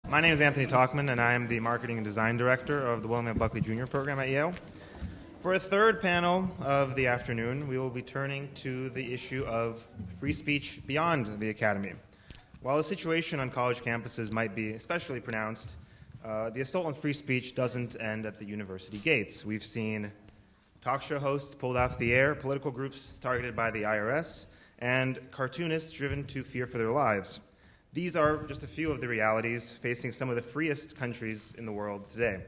My name is Anthony Talkman, and I am the Marketing and Design Director of the William Buckley Jr. program at Yale. For a third panel of the afternoon, we will be turning to the issue of free speech beyond the academy. While the situation on college campuses might be especially pronounced, the assault on free speech doesn't end at the university gates. We've seen talk show hosts pulled off the air, political groups targeted by the IRS, and cartoonists driven to fear for their lives. These are just a few of the realities facing some of the freest countries in the world today.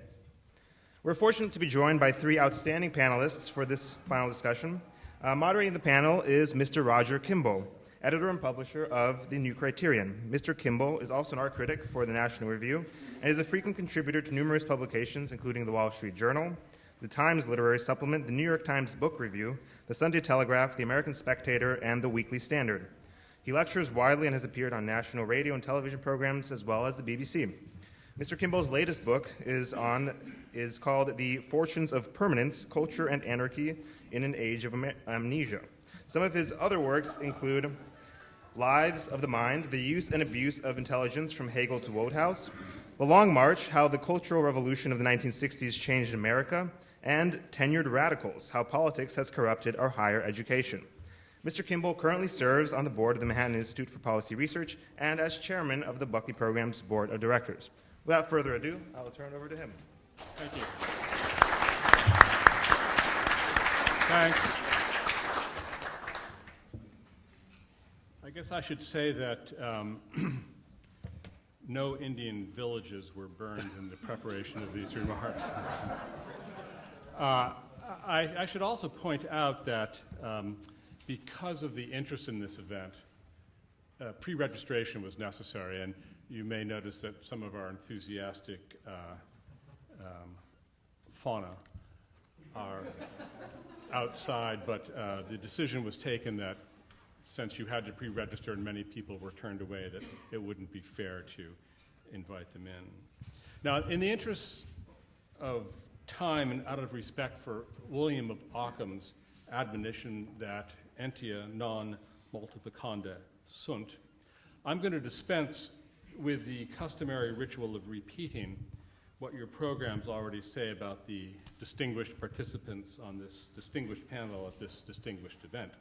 We're fortunate to be joined by three outstanding panelists for this final discussion. Moderating the panel is Mr. Roger Kimball, editor and publisher of The New Criterion. Mr. Kimball is also an art critic for the National Review and is a frequent contributor to numerous publications, including the Wall Street Journal, the Times Literary Supplement, the New York Times Book Review, the Sunday Telegraph, the American Spectator, and the Weekly Standard. He lectures widely and has appeared on national radio and television programs as well as the BBC. Mr. Kimball's latest book is called The Fortunes of Permanence, Culture and Anarchy in an Age of Amnesia. Some of his other works include Lives of the Mind, The Use and Abuse of Intelligence from Hegel to Wodehouse, The Long March, How the Cultural Revolution of the 1960s Changed America, and Tenured Radicals, How Politics Has Corrupted Our Higher Education. Mr. Kimball currently serves on the board of the Manhattan Institute for Policy Research and as chairman of the Buckley Program's Board of Directors. Without further ado, I will turn it over to him. Thank you. Thanks. I guess I should say that no Indian villages were burned in the preparation of these remarks. I should also point out that because of the interest in this event, pre-registration was necessary, and you may notice that some of our enthusiastic fauna are outside, but the decision was taken that since you had to pre-register and many people were turned away, that it wouldn't be fair to invite them in. Now, in the interest of time and out of respect for William of Ockham's admonition that entia non multiplicanda sunt, I'm going to dispense with the customary ritual of repeating what your programs already say about the distinguished participants on this distinguished panel at this distinguished event.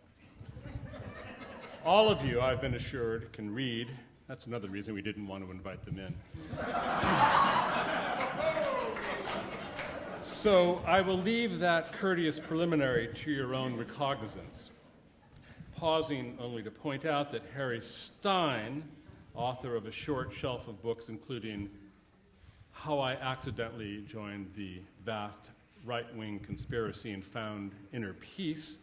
All of you, I've been assured, can read. That's another reason we didn't want to invite them in. So I will leave that courteous preliminary to your own recognizance, pausing only to point out that Harry Stein, author of a short shelf of books including How I Accidentally Joined the Vast Right-Wing Conspiracy and Found Inner Peace,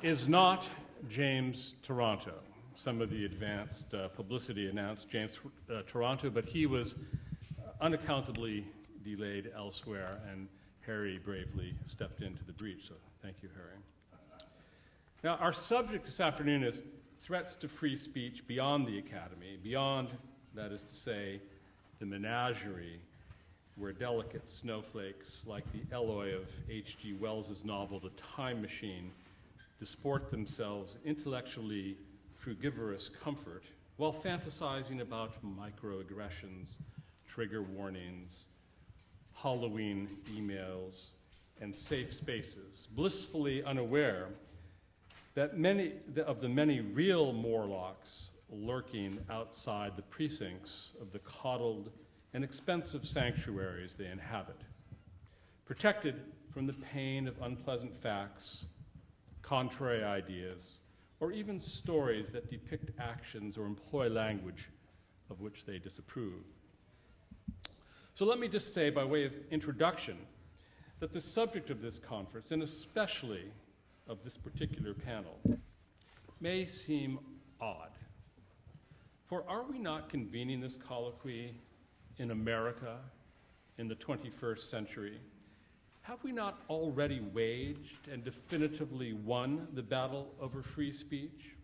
is not James Taranto. Some of the advanced publicity announced James Taranto, but he was unaccountably delayed elsewhere, and Harry bravely stepped into the breach, so thank you, Harry. Now, our subject this afternoon is threats to free speech beyond the academy, beyond, that is to say, the menagerie where delicate snowflakes like the Eloy of H.G. Wells's novel The Time Machine disport themselves intellectually frugivorous comfort while fantasizing about microaggressions, trigger warnings, Halloween emails, and safe spaces, blissfully unaware that many of the many real Morlocks lurking outside the precincts of the coddled and expensive sanctuaries they inhabit, protected from the pain of unpleasant facts, contrary ideas, or even stories that depict actions or employ language of which they disapprove. So let me just say, by way of introduction, that the subject of this conference, and especially of this particular panel, may seem odd. For are we not convening this colloquy in America in the 21st century? Have we not already waged and definitively won the battle over free speech?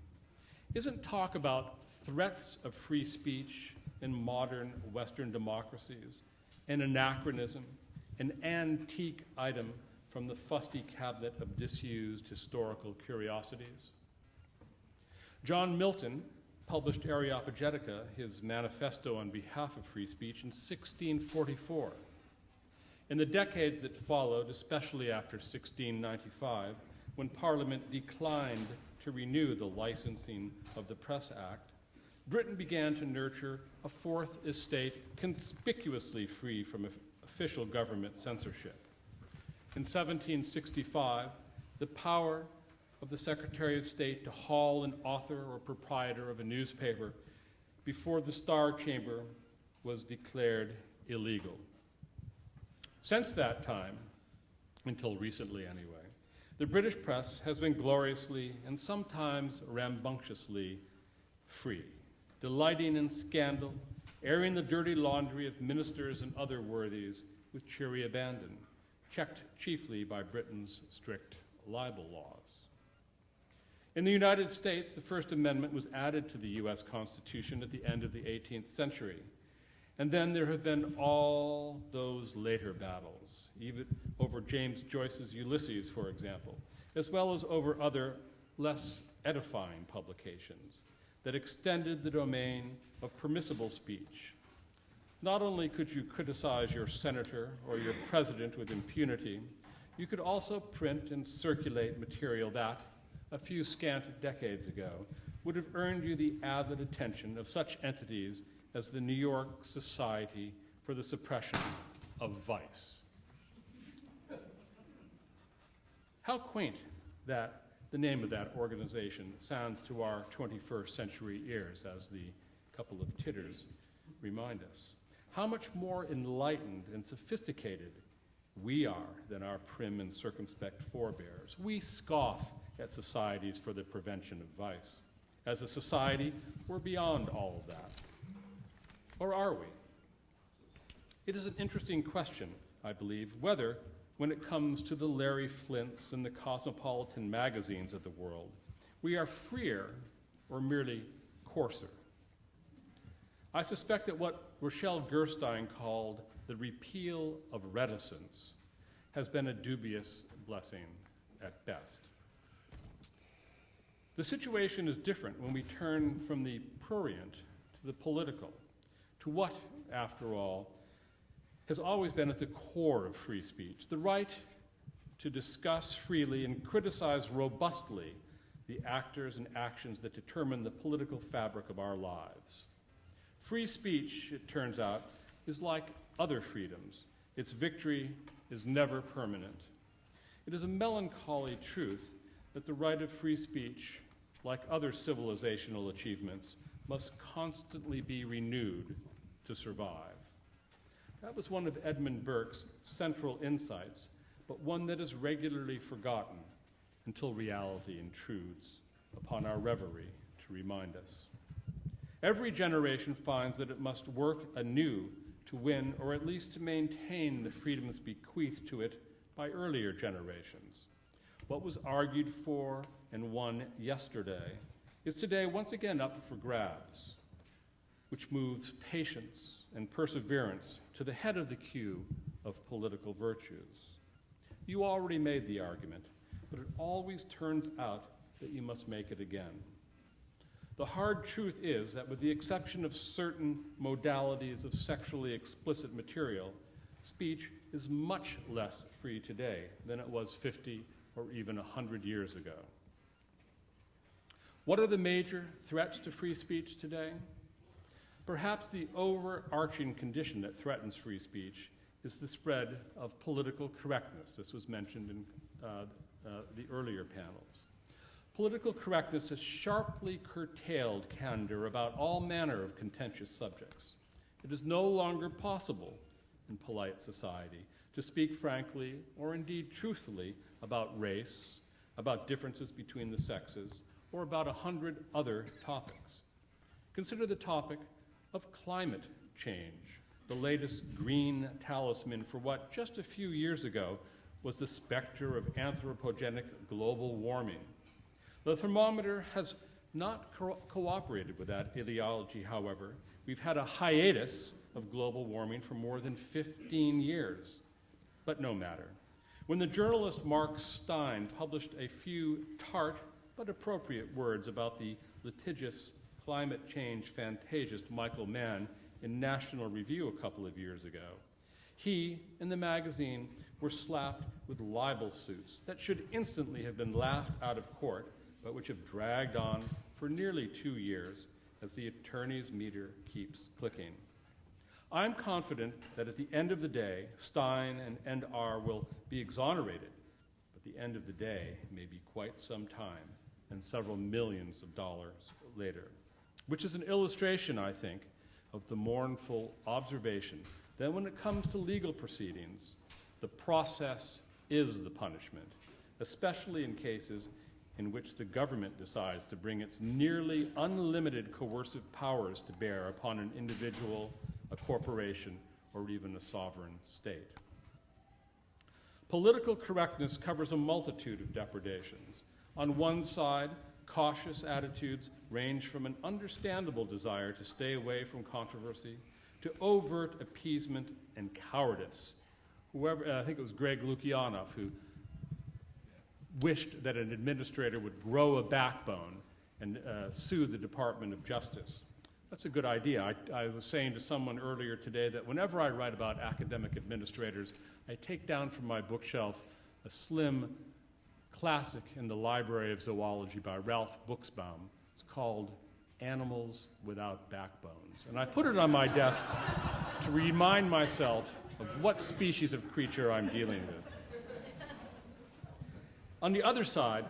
Isn't talk about threats of free speech in modern Western democracies an anachronism, an antique item from the fusty cabinet of disused historical curiosities? John Milton published Areopagitica, his manifesto on behalf of free speech, in 1644. In the decades that followed, especially after 1695, when Parliament declined to renew the licensing of the Press Act, Britain began to nurture a fourth estate conspicuously free from official government censorship. In 1765, the power of the Secretary of State to haul an author or proprietor of a newspaper before the Star Chamber was declared illegal. Since that time, until recently anyway, the British press has been gloriously and sometimes rambunctiously free, delighting in scandal, airing the dirty laundry of ministers and other worthies with cheery abandon, checked chiefly by Britain's strict libel laws. In the United States, the First Amendment was added to the U.S. Constitution at the end of the 18th century. And then there have been all those later battles, even over James Joyce's Ulysses, for example, as well as over other less edifying publications that extended the domain of permissible speech. Not only could you criticize your senator or your president with impunity, you could also print and circulate material that, a few scant decades ago, would have earned you the avid attention of such entities as the New York Society for the Suppression of Vice. How quaint that the name of that organization sounds to our 21st century ears, as the couple of titters remind us. How much more enlightened and sophisticated we are than our prim and circumspect forebears. We scoff at societies for the prevention of vice. As a society, we're beyond all of that. Or are we? It is an interesting question, I believe, whether, when it comes to the Larry Flints and the cosmopolitan magazines of the world, we are freer or merely coarser. I suspect that what Rochelle Gerstein called the repeal of reticence has been a dubious blessing at best. The situation is different when we turn from the prurient to the political, to what, after all, has always been at the core of free speech, the right to discuss freely and criticize robustly the actors and actions that determine the political fabric of our lives. Free speech, it turns out, is like other freedoms. Its victory is never permanent. It is a melancholy truth that the right of free speech, like other civilizational achievements, must constantly be renewed to survive. That was one of Edmund Burke's central insights, but one that is regularly forgotten until reality intrudes upon our reverie to remind us. Every generation finds that it must work anew to win, or at least to maintain, the freedoms bequeathed to it by earlier generations. What was argued for and won yesterday is today once again up for grabs, which moves patience and perseverance to the head of the queue of political virtues. You already made the argument, but it always turns out that you must make it again. The hard truth is that with the exception of certain modalities of sexually explicit material, speech is much less free today than it was 50 or even 100 years ago. What are the major threats to free speech today? Perhaps the overarching condition that threatens free speech is the spread of political correctness. This was mentioned in the earlier panels. Political correctness has sharply curtailed candor about all manner of contentious subjects. It is no longer possible in polite society to speak frankly or indeed truthfully about race, about differences between the sexes, or about 100 other topics. Consider the topic of climate change, the latest green talisman for what just a few years ago was the specter of anthropogenic global warming. The thermometer has not cooperated with that ideology, however. We've had a hiatus of global warming for more than 15 years, but no matter. When the journalist Mark Stein published a few tart but appropriate words about the litigious climate change fantasiast Michael Mann in National Review a couple of years ago. He and the magazine were slapped with libel suits that should instantly have been laughed out of court, but which have dragged on for nearly 2 years as the attorney's meter keeps clicking. I'm confident that at the end of the day, Stein and NR will be exonerated, but the end of the day may be quite some time and several millions of dollars later, which is an illustration, I think, of the mournful observation that when it comes to legal proceedings, the process is the punishment, especially in cases in which the government decides to bring its nearly unlimited coercive powers to bear upon an individual, a corporation, or even a sovereign state. Political correctness covers a multitude of depredations. On one side, cautious attitudes range from an understandable desire to stay away from controversy to overt appeasement and cowardice. I think it was Greg Lukianoff who wished that an administrator would grow a backbone and sue the Department of Justice. That's a good idea. I was saying to someone earlier today that whenever I write about academic administrators, I take down from my bookshelf a slim classic in the Library of Zoology by Ralph Buxbaum. It's called Animals Without Backbones. And I put it on my desk to remind myself of what species of creature I'm dealing with. On the other side,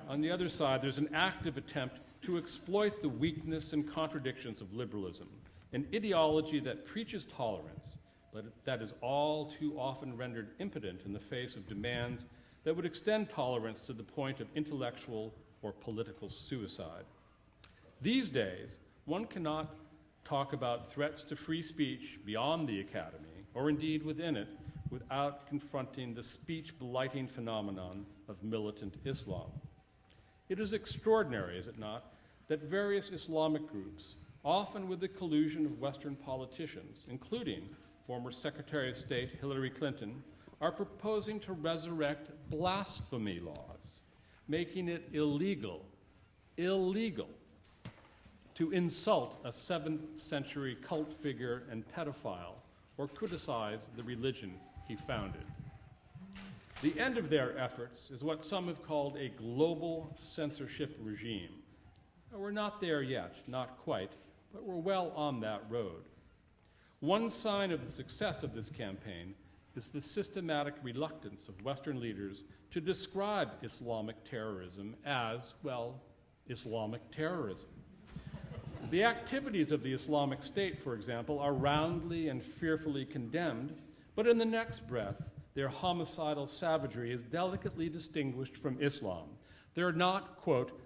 there's an active attempt to exploit the weakness and contradictions of liberalism, an ideology that preaches tolerance, but that is all too often rendered impotent in the face of demands that would extend tolerance to the point of intellectual or political suicide. These days, one cannot talk about threats to free speech beyond the academy, or indeed within it, without confronting the speech-blighting phenomenon of militant Islam. It is extraordinary, is it not, that various Islamic groups, often with the collusion of Western politicians, including former Secretary of State Hillary Clinton, are proposing to resurrect blasphemy laws, making it illegal to insult a 7th century cult figure and pedophile or criticize the religion he founded. The end of their efforts is what some have called a global censorship regime. We're not there yet, not quite, but we're well on that road. One sign of the success of this campaign is the systematic reluctance of Western leaders to describe Islamic terrorism as, well, Islamic terrorism. The activities of the Islamic State, for example, are roundly and fearfully condemned, but in the next breath, their homicidal savagery is delicately distinguished from Islam. They're not, quote,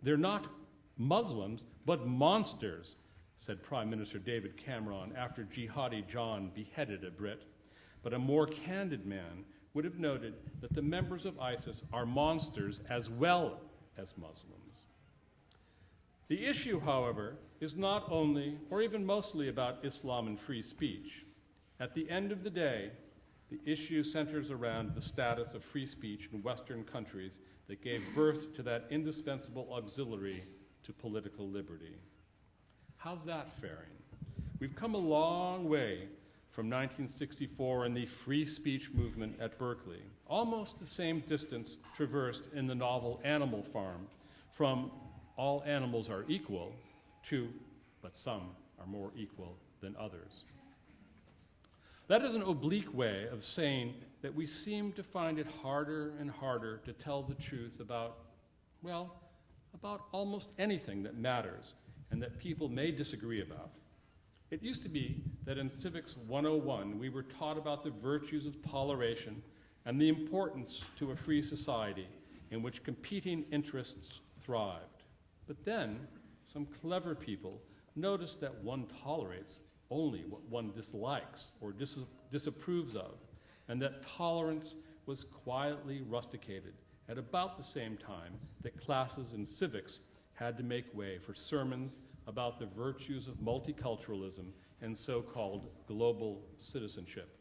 they're not Muslims, but monsters, said Prime Minister David Cameron after Jihadi John beheaded a Brit. But a more candid man would have noted that the members of ISIS are monsters as well as Muslims. The issue, however, is not only, or even mostly, about Islam and free speech. At the end of the day, the issue centers around the status of free speech in Western countries that gave birth to that indispensable auxiliary to political liberty. How's that faring? We've come a long way from 1964 and the free speech movement at Berkeley, almost the same distance traversed in the novel Animal Farm, from all animals are equal to, but some are more equal than others. That is an oblique way of saying that we seem to find it harder and harder to tell the truth about, well, about almost anything that matters and that people may disagree about. It used to be that in Civics 101, we were taught about the virtues of toleration and the importance to a free society in which competing interests thrived. But then, some clever people noticed that one tolerates only what one dislikes or disapproves of, and that tolerance was quietly rusticated at about the same time that classes in civics had to make way for sermons about the virtues of multiculturalism and so-called global citizenship.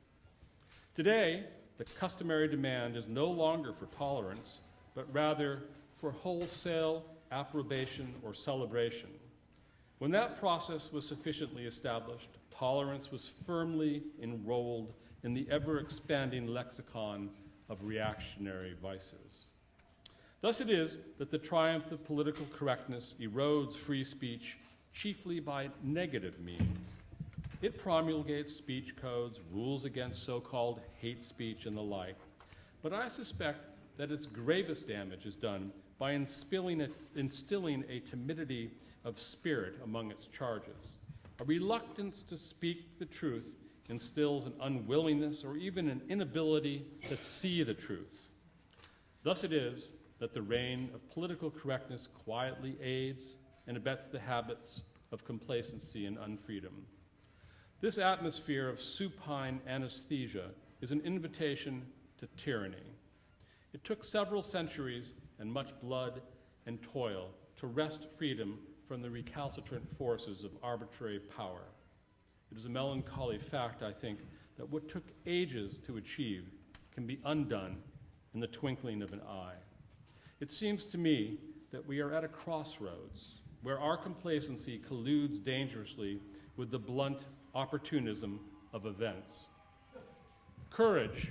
Today, the customary demand is no longer for tolerance, but rather for wholesale approbation or celebration. When that process was sufficiently established, tolerance was firmly enrolled in the ever-expanding lexicon of reactionary vices. Thus it is that the triumph of political correctness erodes free speech chiefly by negative means. It promulgates speech codes, rules against so-called hate speech and the like. But I suspect that its gravest damage is done by instilling a timidity of spirit among its charges. A reluctance to speak the truth instills an unwillingness or even an inability to see the truth. Thus it is that the reign of political correctness quietly aids and abets the habits of complacency and unfreedom. This atmosphere of supine anesthesia is an invitation to tyranny. It took several centuries and much blood and toil to wrest freedom from the recalcitrant forces of arbitrary power. It is a melancholy fact, I think, that what took ages to achieve can be undone in the twinkling of an eye. It seems to me that we are at a crossroads where our complacency colludes dangerously with the blunt opportunism of events. Courage,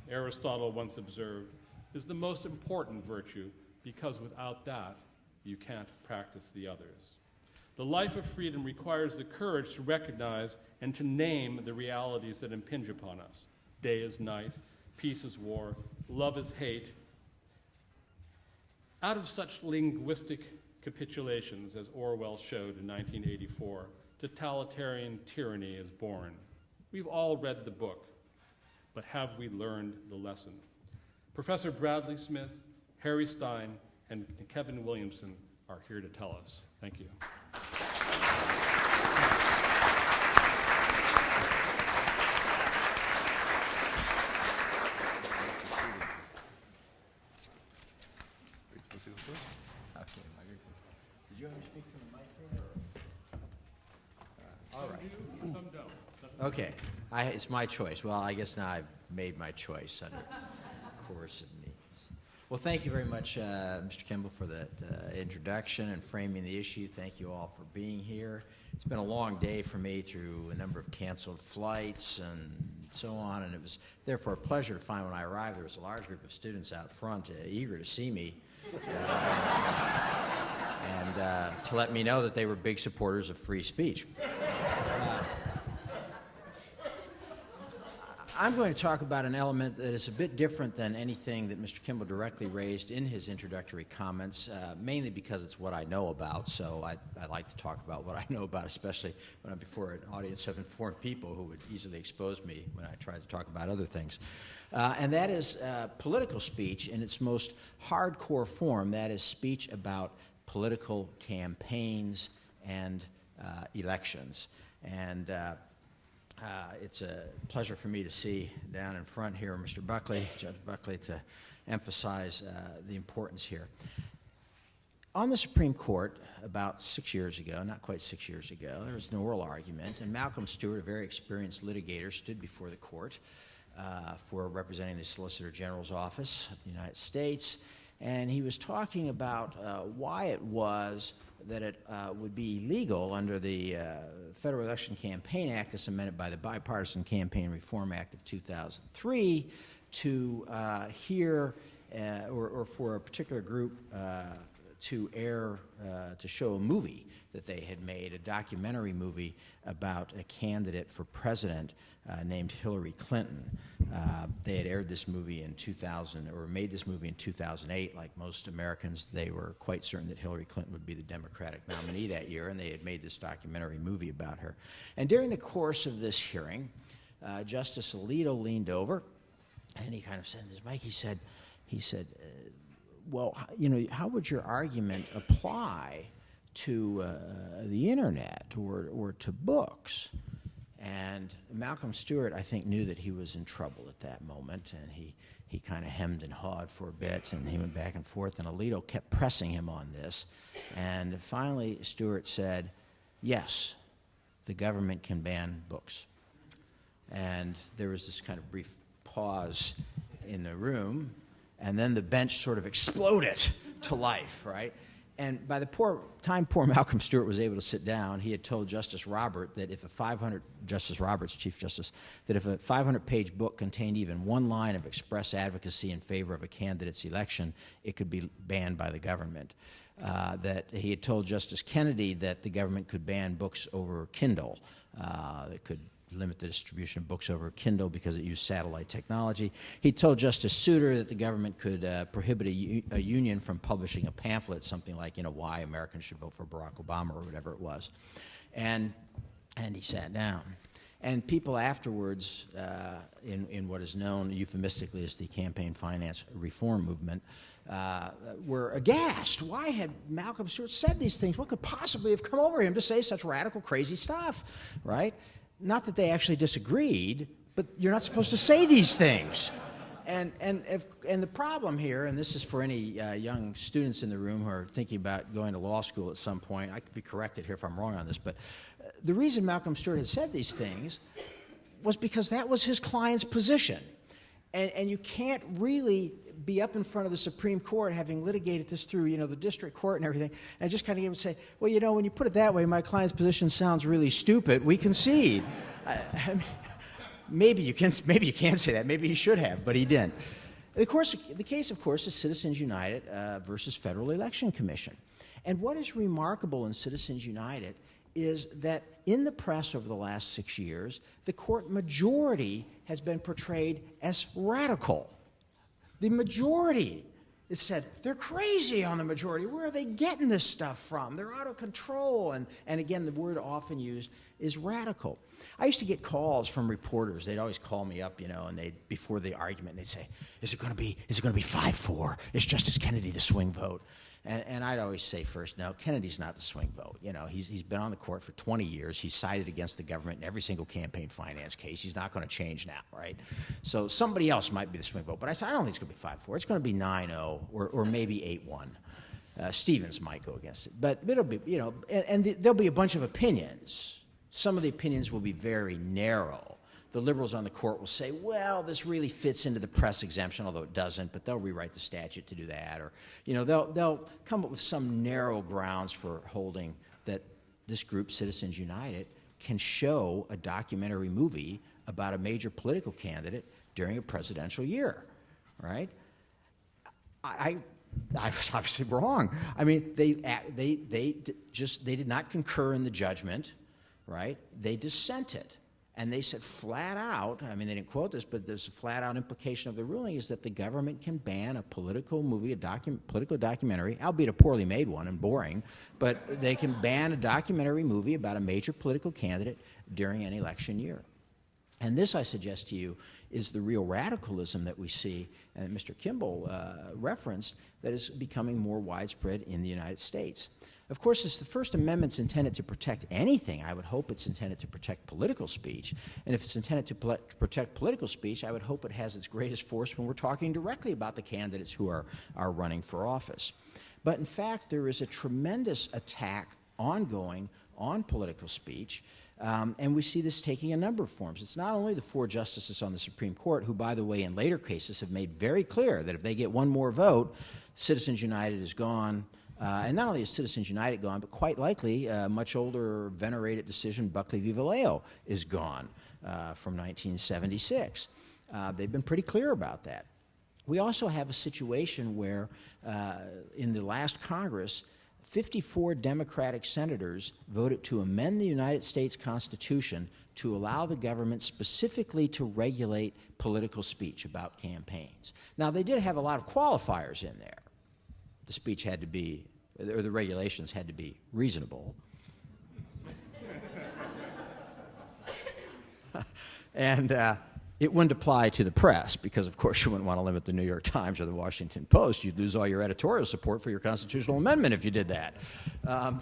Aristotle once observed, is the most important virtue because without that, you can't practice the others. The life of freedom requires the courage to recognize and to name the realities that impinge upon us. Day is night, peace is war, love is hate. Out of such linguistic capitulations, as Orwell showed in 1984, totalitarian tyranny is born. We've all read the book, but have we learned the lesson? Professor Bradley Smith, Harry Stein, and Kevin Williamson are here to tell us. Thank you. Did you ever speak to the mic here? All right. Some don't. Okay. It's my choice. Well, I guess now I've made my choice under coercive means. Well, thank you very much, Mr. Kimball, for that introduction and framing the issue. Thank you all for being here. It's been a long day for me through a number of canceled flights and so on, and it was therefore a pleasure to find when I arrived there was a large group of students out front eager to see me and to let me know that they were big supporters of free speech. I'm going to talk about an element that is a bit different than anything that Mr. Kimball directly raised in his introductory comments, mainly because it's what I know about. So I like to talk about what I know about, especially when I'm before an audience of informed people who would easily expose me when I try to talk about other things. And that is political speech in its most hardcore form. That is speech about political campaigns and elections. And it's a pleasure for me to see down in front here Mr. Buckley, Judge Buckley, to emphasize the importance here. On the Supreme Court, about 6 years ago, not quite 6 years ago, there was an oral argument, and Malcolm Stewart, a very experienced litigator, stood before the court for representing the Solicitor General's Office of the United States, and he was talking about why it was that it would be illegal under the Federal Election Campaign Act, as amended by the Bipartisan Campaign Reform Act of 2003, to hear or for a particular group to air, to show a movie that they had made, a documentary movie about a candidate for president named Hillary Clinton. They had aired this movie in 2000, or made this movie in 2008. Like most Americans, they were quite certain that Hillary Clinton would be the Democratic nominee that year, and they had made this documentary movie about her. And during the course of this hearing, Justice Alito leaned over, and he kind of said to his mic, he said, well, you know, how would your argument apply to the internet or to books? And Malcolm Stewart, I think, knew that he was in trouble at that moment, and he kind of hemmed and hawed for a bit, and he went back and forth, and Alito kept pressing him on this. And finally, Stewart said, yes, the government can ban books. And there was this kind of brief pause in the room, and then the bench sort of exploded to life, right? And by the time poor Malcolm Stewart was able to sit down, he had told Justice Robert that if Justice Roberts, Chief Justice, that if a 500-page book contained even one line of express advocacy in favor of a candidate's election, it could be banned by the government. That he had told Justice Kennedy that the government could ban books over Kindle. It could limit the distribution of books over Kindle because it used satellite technology. He told Justice Souter that the government could prohibit a union from publishing a pamphlet, something like, why Americans should vote for Barack Obama or whatever it was. And he sat down. And people afterwards, in what is known euphemistically as the campaign finance reform movement, were aghast. Why had Malcolm Stewart said these things? What could possibly have come over him to say such radical, crazy stuff, right? Not that they actually disagreed, but you're not supposed to say these things. And the problem here, and this is for any young students in the room who are thinking about going to law school at some point, I could be corrected here if I'm wrong on this, but the reason Malcolm Stewart had said these things was because that was his client's position. And you can't really be up in front of the Supreme Court having litigated this through, the district court and everything, and just kind of say, well, when you put it that way, my client's position sounds really stupid. We concede. I mean, maybe you can't say that. Maybe he should have, but he didn't. The case, of course, is Citizens United versus Federal Election Commission. And what is remarkable in Citizens United is that in the press over the last 6 years, the court majority has been portrayed as radical. The majority is said, they're crazy on the majority. Where are they getting this stuff from? They're out of control. And again, the word often used is radical. I used to get calls from reporters. They'd always call me up, and before the argument, they'd say, is it going to be 5-4? Is Justice Kennedy the swing vote? And I'd always say first, no, Kennedy's not the swing vote. He's been on the court for 20 years. He's sided against the government in every single campaign finance case. He's not going to change now, right? So somebody else might be the swing vote. But I said, I don't think it's going to be 5-4. It's going to be 9-0 or maybe 8-1. Stevens might go against it. But it'll be, there'll be a bunch of opinions. Some of the opinions will be very narrow. The liberals on the court will say, well, this really fits into the press exemption, although it doesn't, but they'll rewrite the statute to do that. Or, they'll come up with some narrow grounds for holding that this group, Citizens United, can show a documentary movie about a major political candidate during a presidential year, right? I was obviously wrong. I mean, they did not concur in the judgment, right? They dissented. And they said flat out, I mean, they didn't quote this, but there's a flat out implication of the ruling is that the government can ban a political movie, political documentary, albeit a poorly made one and boring, but they can ban a documentary movie about a major political candidate during an election year. And this, I suggest to you, is the real radicalism that we see, and Mr. Kimball referenced, that is becoming more widespread in the United States. Of course, if the First Amendment's intended to protect anything, I would hope it's intended to protect political speech. And if it's intended to protect political speech, I would hope it has its greatest force when we're talking directly about the candidates who are running for office. But in fact, there is a tremendous attack ongoing on political speech, and we see this taking a number of forms. It's not only the 4 justices on the Supreme Court, who, by the way, in later cases have made very clear that if they get one more vote, Citizens United is gone. And not only is Citizens United gone, but quite likely a much older, venerated decision, Buckley v. Vallejo, is gone from 1976. They've been pretty clear about that. We also have a situation where in the last Congress, 54 Democratic senators voted to amend the United States Constitution to allow the government specifically to regulate political speech about campaigns. Now, they did have a lot of qualifiers in there. The speech had to be, or the regulations had to be reasonable. And it wouldn't apply to the press because, of course, you wouldn't want to limit the New York Times or the Washington Post. You'd lose all your editorial support for your constitutional amendment if you did that.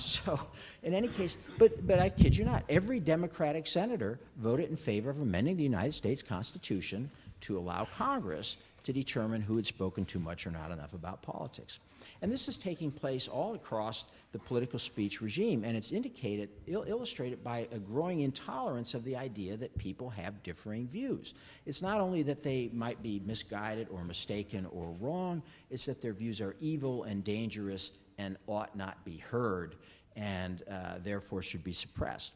So in any case, but I kid you not, every Democratic senator voted in favor of amending the United States Constitution to allow Congress to determine who had spoken too much or not enough about politics. And this is taking place all across the political speech regime, and it's illustrated by a growing intolerance of the idea that people have differing views. It's not only that they might be misguided or mistaken or wrong, it's that their views are evil and dangerous and ought not be heard, and therefore should be suppressed.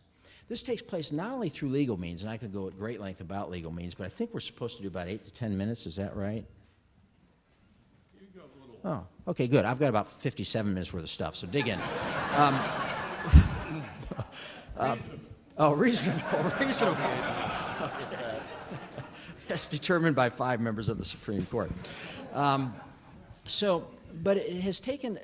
This takes place not only through legal means, and I could go at great length about legal means, but I think we're supposed to do about 8 to 10 minutes. Is that right? You go a little. Oh, okay, good. I've got about 57 minutes worth of stuff, so dig in. Reasonable. That's determined by 5 members of the Supreme Court. But it has taken,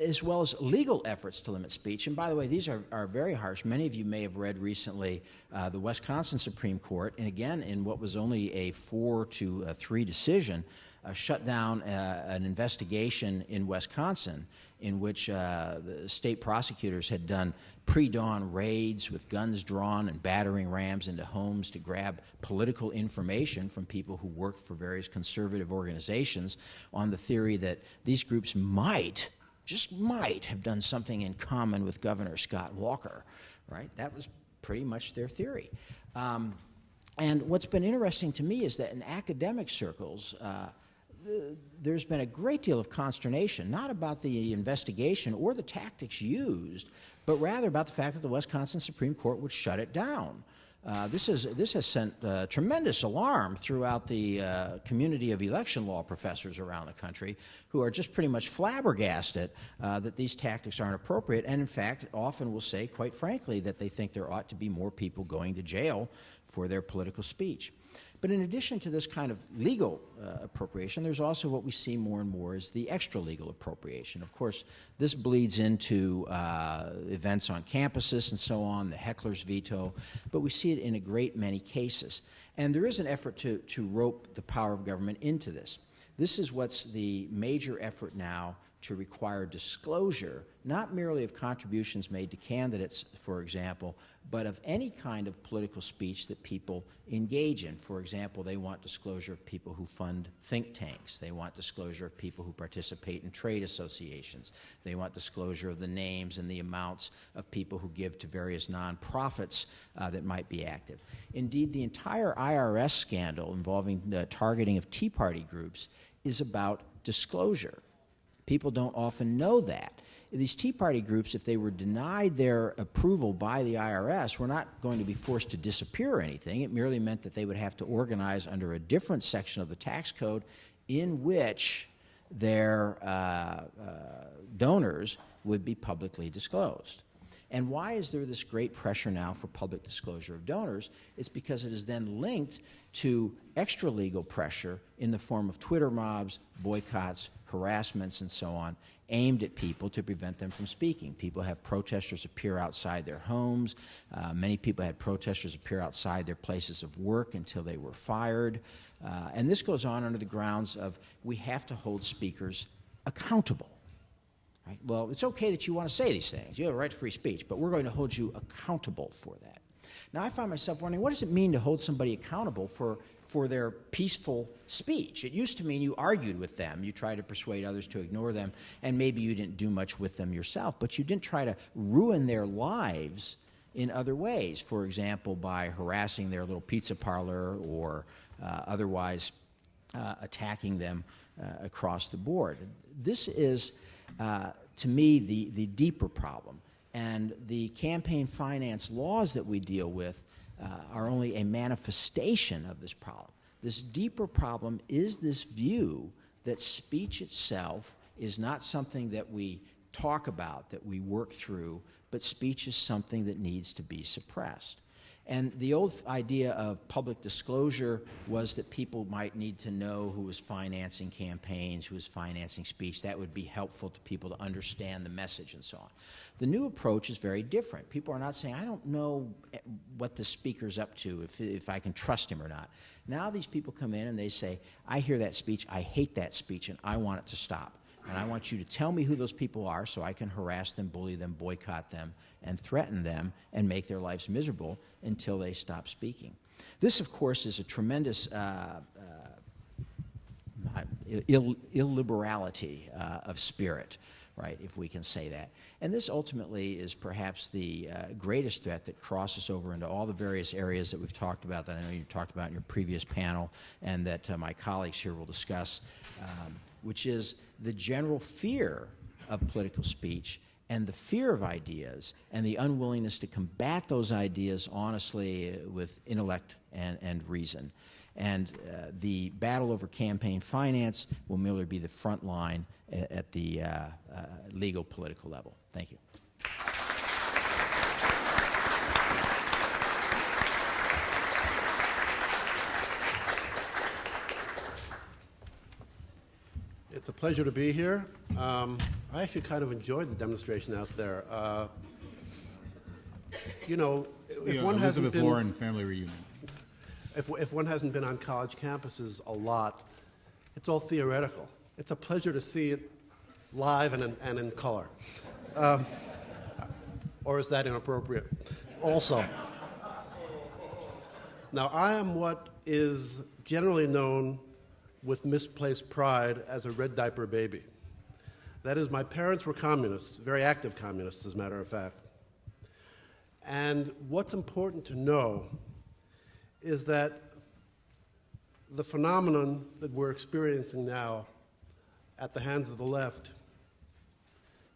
as well as legal efforts to limit speech, and by the way, these are very harsh. Many of you may have read recently the Wisconsin Supreme Court, and again, in what was only a 4-3 decision, shut down an investigation in Wisconsin in which the state prosecutors had done pre-dawn raids with guns drawn and battering rams into homes to grab political information from people who worked for various conservative organizations on the theory that these groups might, just might, have done something in common with Governor Scott Walker, right? That was pretty much their theory. And what's been interesting to me is that in academic circles, there's been a great deal of consternation, not about the investigation or the tactics used, but rather about the fact that the Wisconsin Supreme Court would shut it down. This has sent tremendous alarm throughout the community of election law professors around the country who are just pretty much flabbergasted that these tactics aren't appropriate, and in fact often will say, quite frankly, that they think there ought to be more people going to jail for their political speech. But in addition to this kind of legal appropriation, there's also what we see more and more is the extra-legal appropriation. Of course, this bleeds into events on campuses and so on, the heckler's veto, but we see it in a great many cases. And there is an effort to rope the power of government into this. This is what's the major effort now to require disclosure, not merely of contributions made to candidates, for example, but of any kind of political speech that people engage in. For example, they want disclosure of people who fund think tanks. They want disclosure of people who participate in trade associations. They want disclosure of the names and the amounts of people who give to various nonprofits that might be active. Indeed, the entire IRS scandal involving the targeting of Tea Party groups is about disclosure. People don't often know that. These Tea Party groups, if they were denied their approval by the IRS, were not going to be forced to disappear or anything. It merely meant that they would have to organize under a different section of the tax code in which their donors would be publicly disclosed. And why is there this great pressure now for public disclosure of donors? It's because it is then linked to extra-legal pressure in the form of Twitter mobs, boycotts, harassments, and so on, aimed at people to prevent them from speaking. People have protesters appear outside their homes. Many people had protesters appear outside their places of work until they were fired. And this goes on under the grounds of we have to hold speakers accountable. Right? Well, it's okay that you want to say these things. You have a right to free speech, but we're going to hold you accountable for that. Now, I find myself wondering, what does it mean to hold somebody accountable for their peaceful speech? It used to mean you argued with them, you tried to persuade others to ignore them, and maybe you didn't do much with them yourself, but you didn't try to ruin their lives in other ways, for example, by harassing their little pizza parlor or otherwise attacking them across the board. This is, to me, the deeper problem. And the campaign finance laws that we deal with are only a manifestation of this problem. This deeper problem is this view that speech itself is not something that we talk about, that we work through, but speech is something that needs to be suppressed. And the old idea of public disclosure was that people might need to know who was financing campaigns, who was financing speech. That would be helpful to people to understand the message and so on. The new approach is very different. People are not saying, I don't know what the speaker's up to, if I can trust him or not. Now these people come in and they say, I hear that speech, I hate that speech, and I want it to stop. And I want you to tell me who those people are so I can harass them, bully them, boycott them, and threaten them and make their lives miserable until they stop speaking. This, of course, is a tremendous illiberality of spirit, right, if we can say that. And this ultimately is perhaps the greatest threat that crosses over into all the various areas that we've talked about, that I know you talked about in your previous panel, and that my colleagues here will discuss, which is the general fear of political speech and the fear of ideas and the unwillingness to combat those ideas honestly with intellect and reason. And the battle over campaign finance will merely be the front line at the legal political level. Thank you. It's a pleasure to be here. I actually kind of enjoyed the demonstration out there. You know, if one hasn't Elizabeth been, Warren family reunion. if one hasn't been on college campuses a lot, it's all theoretical. It's a pleasure to see it live and in color. Or is that inappropriate? Also. Now, I am what is generally known with misplaced pride as a red diaper baby. That is, my parents were communists, very active communists, as a matter of fact. And what's important to know is that the phenomenon that we're experiencing now at the hands of the left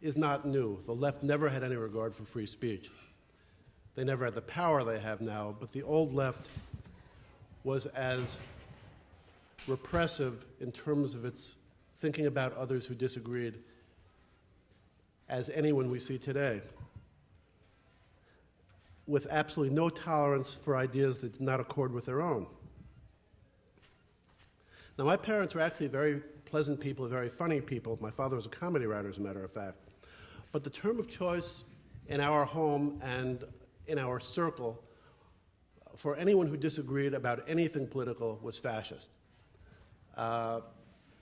is not new. The left never had any regard for free speech. They never had the power they have now, but the old left was as repressive in terms of its thinking about others who disagreed as anyone we see today, with absolutely no tolerance for ideas that did not accord with their own. Now, my parents were actually very pleasant people, very funny people. My father was a comedy writer, as a matter of fact. But the term of choice in our home and in our circle for anyone who disagreed about anything political was fascist.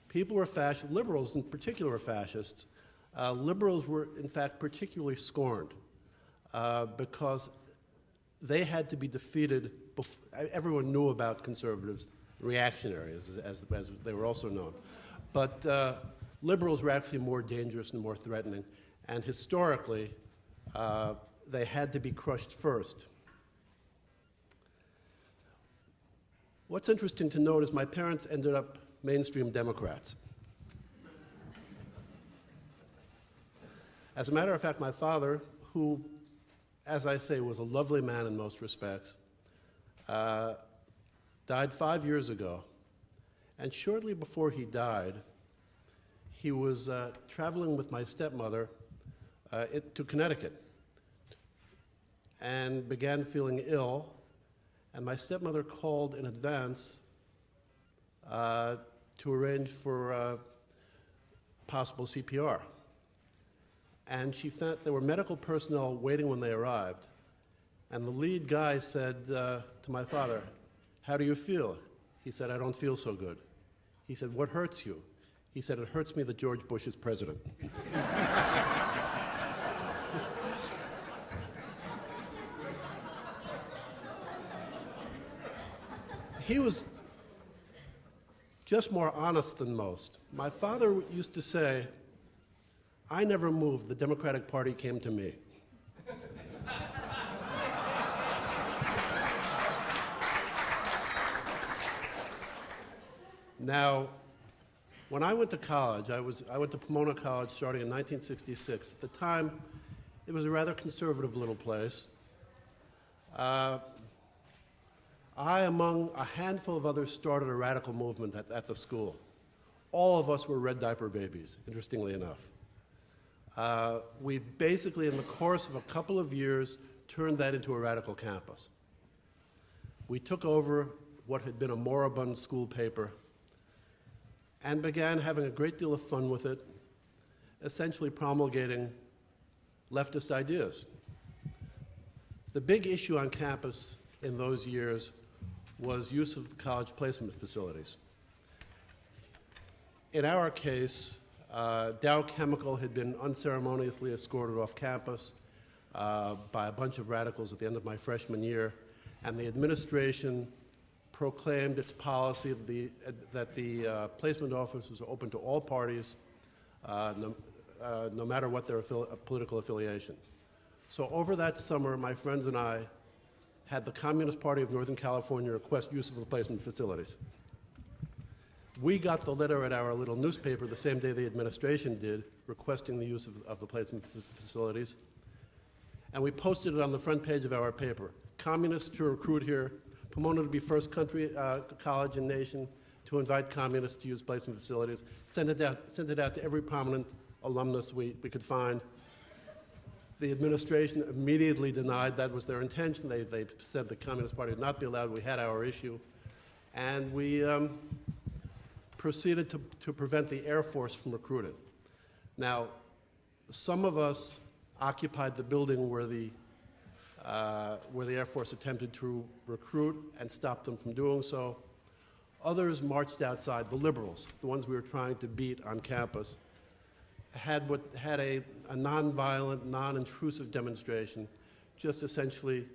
People were fascist, liberals in particular were fascists. Liberals were, in fact, particularly scorned because they had to be defeated. Everyone knew about conservatives, reactionaries, as they were also known. But liberals were actually more dangerous and more threatening. And historically, they had to be crushed first. What's interesting to note is my parents ended up mainstream Democrats. As a matter of fact, my father, who, as I say, was a lovely man in most respects, died 5 years ago. And shortly before he died, he was traveling with my stepmother to Connecticut and began feeling ill. And my stepmother called in advance to arrange for possible CPR. And she found there were medical personnel waiting when they arrived. And the lead guy said to my father, "How do you feel?" He said, "I don't feel so good." He said, "What hurts you?" He said, "It hurts me that George Bush is president." He was just more honest than most. My father used to say, "I never moved, the Democratic Party came to me." Now, when I went to college, I went to Pomona College starting in 1966. At the time, it was a rather conservative little place. I, among a handful of others, started a radical movement at the school. All of us were red diaper babies, interestingly enough. We basically, in the course of a couple of years, turned that into a radical campus. We took over what had been a moribund school paper and began having a great deal of fun with it, essentially promulgating leftist ideas. The big issue on campus in those years was use of college placement facilities. In our case, Dow Chemical had been unceremoniously escorted off campus by a bunch of radicals at the end of my freshman year, and the administration proclaimed its policy that the placement office was open to all parties, no matter what their political affiliation. So over that summer, my friends and I had the Communist Party of Northern California request use of the placement facilities. We got the letter at our little newspaper the same day the administration did, requesting the use of the placement facilities. And we posted it on the front page of our paper. Communists to recruit here, Pomona to be first country college and nation to invite communists to use placement facilities. Sent it out to every prominent alumnus we could find. The administration immediately denied that was their intention. They said the Communist Party would not be allowed. We had our issue. And we proceeded to prevent the Air Force from recruiting. Now, some of us occupied the building where the Air Force attempted to recruit and stopped them from doing so. Others marched outside. The liberals, the ones we were trying to beat on campus, had a nonviolent, non-intrusive demonstration, just essentially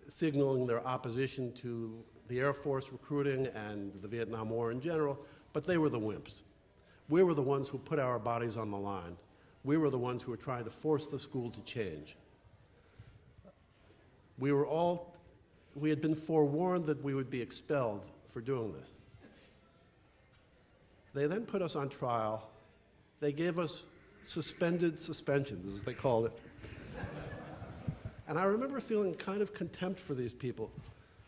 signaling their opposition to the Air Force recruiting and the Vietnam War in general, but they were the wimps. We were the ones who put our bodies on the line. We were the ones who were trying to force the school to change. We had been forewarned that we would be expelled for doing this. They then put us on trial. They gave us suspended suspensions, as they called it. And I remember feeling kind of contempt for these people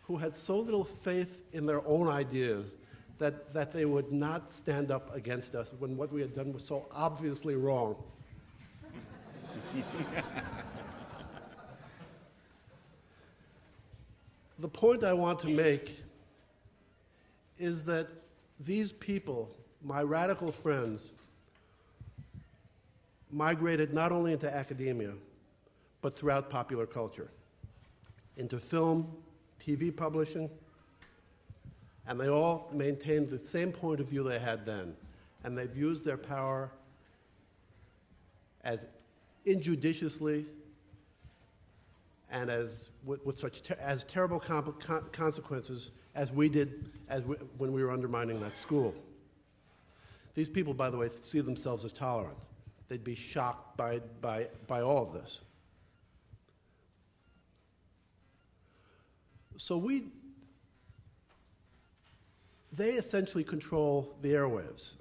who had so little faith in their own ideas that they would not stand up against us when what we had done was so obviously wrong. The point I want to make is that these people, my radical friends, migrated not only into academia, but throughout popular culture, into film, TV publishing, and they all maintained the same point of view they had then, and they've used their power as injudiciously and with such terrible consequences as we did when we were undermining that school. These people, by the way, see themselves as tolerant. They'd be shocked by all of this. So they essentially control the airwaves.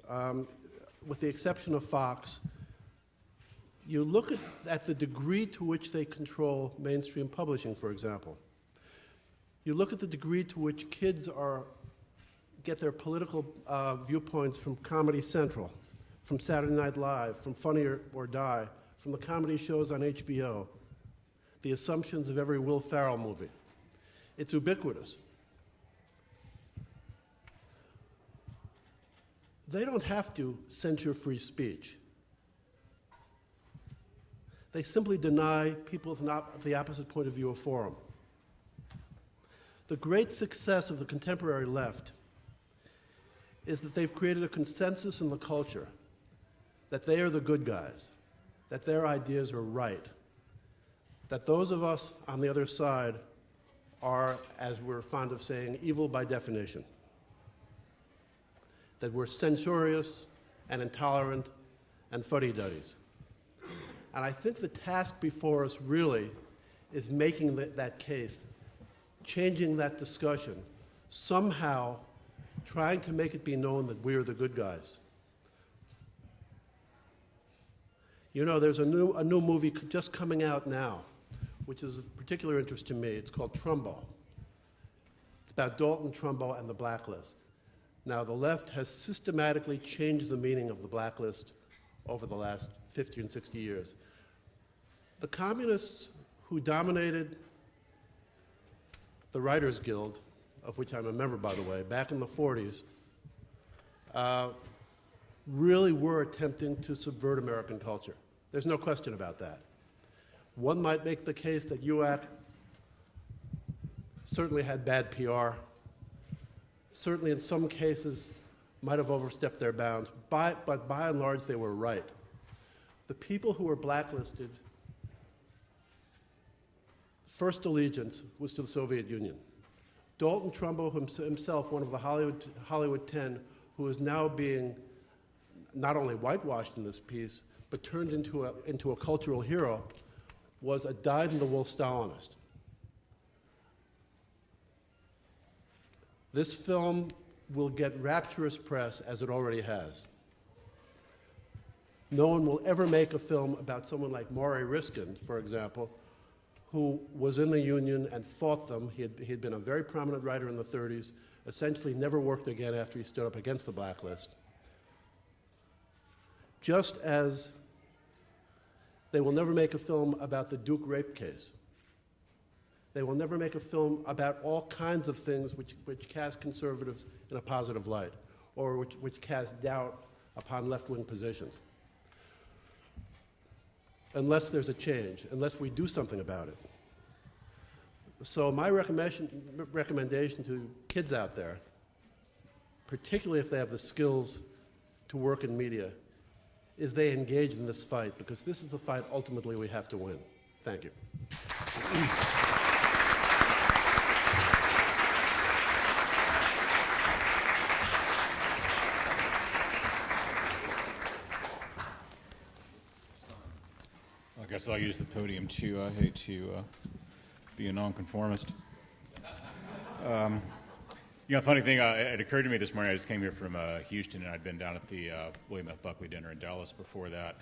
With the exception of Fox, you look at the degree to which they control mainstream publishing, for example. You look at the degree to which kids get their political viewpoints from Comedy Central, from Saturday Night Live, from Funny or Die, from the comedy shows on HBO, the assumptions of every Will Ferrell movie. It's ubiquitous. They don't have to censure free speech. They simply deny people with the opposite point of view a forum. The great success of the contemporary left is that they've created a consensus in the culture that they are the good guys, that their ideas are right, that those of us on the other side are, as we're fond of saying, evil by definition, that we're censorious and intolerant and fuddy-duddies. And I think the task before us really is making that case, changing that discussion, somehow trying to make it be known that we are the good guys. You know, there's a new movie just coming out now, which is of particular interest to me. It's called Trumbo. It's about Dalton Trumbo and the blacklist. Now, the left has systematically changed the meaning of the blacklist over the last 50 and 60 years. The communists who dominated the Writers Guild, of which I'm a member, by the way, back in the 40s, really were attempting to subvert American culture. There's no question about that. One might make the case that UAC certainly had bad PR, certainly in some cases might have overstepped their bounds, but by and large they were right. The people who were blacklisted, first allegiance was to the Soviet Union. Dalton Trumbo himself, one of the Hollywood 10, who is now being not only whitewashed in this piece, but turned into a cultural hero, was a dyed-in-the-wool Stalinist. This film will get rapturous press as it already has. No one will ever make a film about someone like Maury Riskin, for example, who was in the Union and fought them. He had been a very prominent writer in the 30s, essentially never worked again after he stood up against the blacklist. Just as they will never make a film about the Duke rape case. They will never make a film about all kinds of things which cast conservatives in a positive light, or which cast doubt upon left-wing positions. Unless there's a change, unless we do something about it. So my recommendation to kids out there, particularly if they have the skills to work in media, is they engage in this fight, because this is the fight ultimately we have to win. Thank you. I guess I'll use the podium too. I hate to be a nonconformist. Funny thing, it occurred to me this morning, I just came here from Houston, and I'd been down at the William F. Buckley dinner in Dallas before that,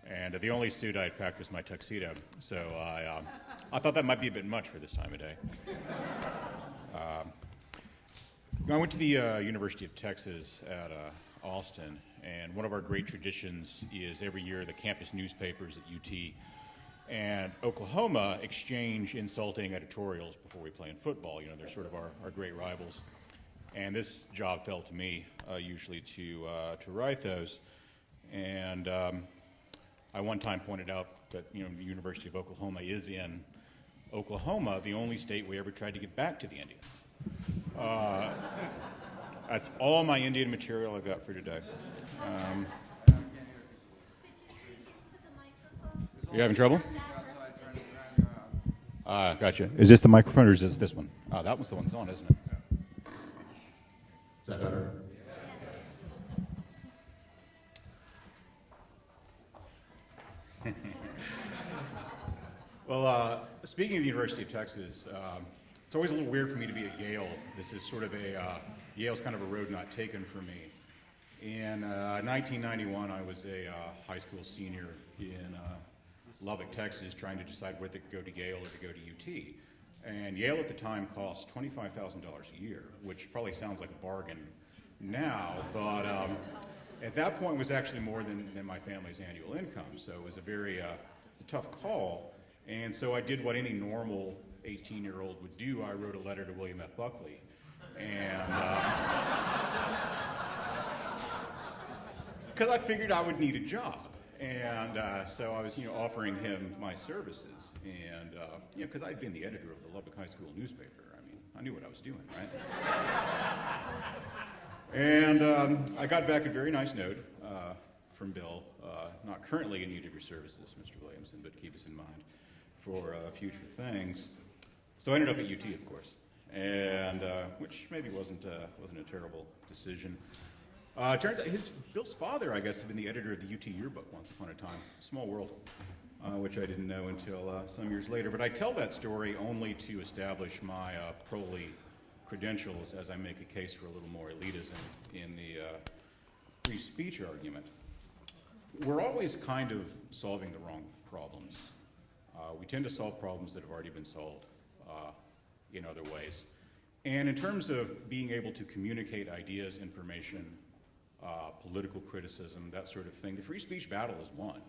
and the only suit I had packed was my tuxedo, so I thought that might be a bit much for this time of day. I went to the University of Texas at Austin, and one of our great traditions is every year the campus newspapers at UT and Oklahoma exchange insulting editorials before we play in football. You know, they're sort of our great rivals. And this job fell to me, usually to write those. And I one time pointed out that, the University of Oklahoma is in Oklahoma, the only state we ever tried to get back to the Indians. That's all my Indian material I've got for today. You having trouble? Gotcha. Is this the microphone or is this one? Oh, that one's the one that's on, isn't it? Is that better? Well, speaking of the University of Texas, it's always a little weird for me to be at Yale. This is sort of Yale's kind of a road not taken for me. In 1991, I was a high school senior in Lubbock, Texas, trying to decide whether to go to Yale or to go to UT. And Yale at the time cost $25,000 a year, which probably sounds like a bargain now, but at that point was actually more than my family's annual income. So it was it's a tough call. And so I did what any normal 18-year-old would do. I wrote a letter to William F. Buckley. And because I figured I would need a job. And so I was, offering him my services. And, because I'd been the editor of the Lubbock High School newspaper. I mean, I knew what I was doing, right? And I got back a very nice note from Bill, not currently in need of your services, Mr. Williamson, but keep us in mind for future things. So I ended up at UT, of course, and which maybe wasn't a terrible decision. Turns out Bill's father, I guess, had been the editor of the UT yearbook once upon a time. Small world, which I didn't know until some years later. But I tell that story only to establish my prole credentials as I make a case for a little more elitism in the free speech argument. We're always kind of solving the wrong problems. We tend to solve problems that have already been solved in other ways. And in terms of being able to communicate ideas, information, political criticism, that sort of thing, the free speech battle is won.